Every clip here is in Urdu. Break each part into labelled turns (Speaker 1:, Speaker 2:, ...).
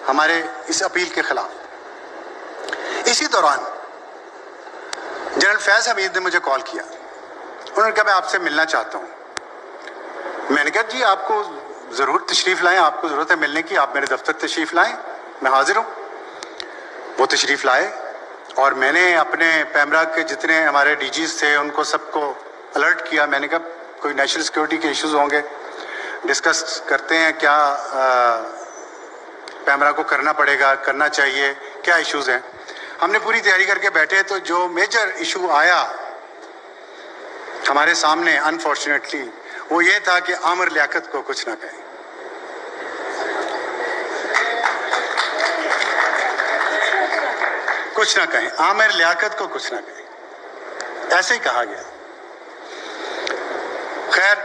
Speaker 1: ہمارے اس اپیل کے خلاف. اسی دوران جنرل فیض حمید نے مجھے کال کیا. انہوں نے کہا میں آپ سے ملنا چاہتا ہوں. میں نے کہا جی آپ کو ضرور تشریف لائیں, آپ کو ضرورت ہے ملنے کی, آپ میرے دفتر تشریف لائیں, میں حاضر ہوں. وہ تشریف لائے اور میں نے اپنے پیمرا کے جتنے ہمارے ڈی جیز تھے ان کو سب کو الرٹ کیا. میں نے کہا کوئی نیشنل سیکورٹی کے ایشوز ہوں گے, ڈسکس کرتے ہیں کیا پیمرا کو کرنا پڑے گا, کرنا چاہیے, کیا ایشوز ہیں. ہم نے پوری تیاری کر کے بیٹھے تو جو میجر ایشو آیا ہمارے سامنے انفارچونیٹلی وہ یہ تھا کہ عامر لیاقت کو کچھ نہ کہیں. کچھ نہ کہیں, عامر لیاقت کو کچھ نہ کہیں, ایسے ہی کہا گیا. خیر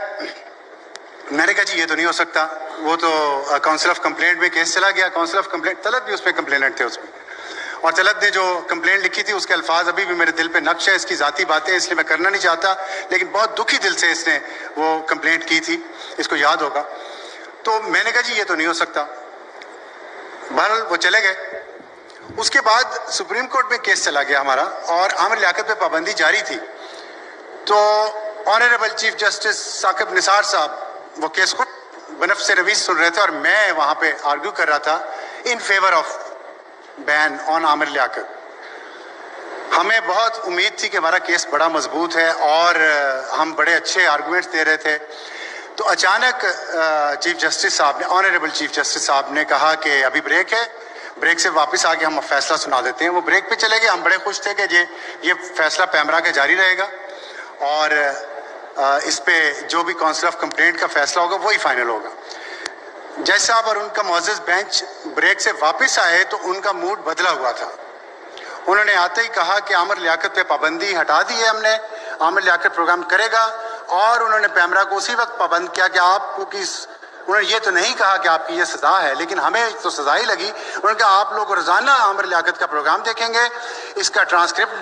Speaker 1: میں نے کہا جی یہ تو نہیں ہو سکتا. وہ تو کاؤنسل آف کمپلینٹ میں کیس چلا گیا. کاؤنسل آف کمپلینٹ, طلعت بھی اس پہ کمپلیننٹ تھے اس میں, اور طلعت نے جو کمپلینٹ لکھی تھی اس کے الفاظ ابھی بھی میرے دل پہ نقش ہے. اس کی ذاتی باتیں اس لیے میں کرنا نہیں چاہتا, لیکن بہت دکھی دل سے اس نے وہ کمپلینٹ کی تھی, اس کو یاد ہوگا. تو میں نے کہا جی یہ تو نہیں ہو سکتا. بہرحال وہ چلے گئے. اس کے بعد سپریم کورٹ میں کیس چلا گیا ہمارا, اور عامر لیاقت پہ پابندی جاری تھی. تو honourable chief justice Saqib Nisar صاحب وہ کیس کو بنفس رویس سن رہے تھے, اور میں وہاں پہ آرگیو کر رہا تھا ان فیور آف بین آن عامر لیاقت. ہمیں بہت امید تھی کہ ہمارا کیس بڑا مضبوط ہے اور ہم بڑے اچھے آرگومنٹس دے رہے تھے. تو اچانک چیف جسٹس صاحب نے, آنریبل چیف جسٹس صاحب نے کہا کہ ابھی بریک ہے, بریک سے واپس آ کے ہم فیصلہ سنا دیتے ہیں. وہ بریک پہ چلے گئے. ہم بڑے خوش تھے کہ یہ فیصلہ پیمرا کا جاری رہے گا, اور اس پہ جو بھی کاؤنسل آف کمپلینٹ کا فیصلہ ہوگا وہی فائنل ہوگا. جج صاحب اور ان کا معزز بینچ بریک سے واپس آئے تو ان کا موڈ بدلا ہوا تھا. انہوں نے آتے ہی کہا کہ عامر لیاقت پہ پابندی ہٹا دی ہے ہم نے, عامر لیاقت پروگرام کرے گا. اور انہوں نے پیمرا کو اسی وقت پابند کیا کہ آپ کو انہوں نے یہ تو نہیں کہا کہ آپ کی یہ سزا ہے, لیکن ہمیں تو سزا ہی لگی. انہوں نے کہا آپ لوگ روزانہ عامر لیاقت کا پروگرام دیکھیں گے, اس کا ٹرانسکرپٹ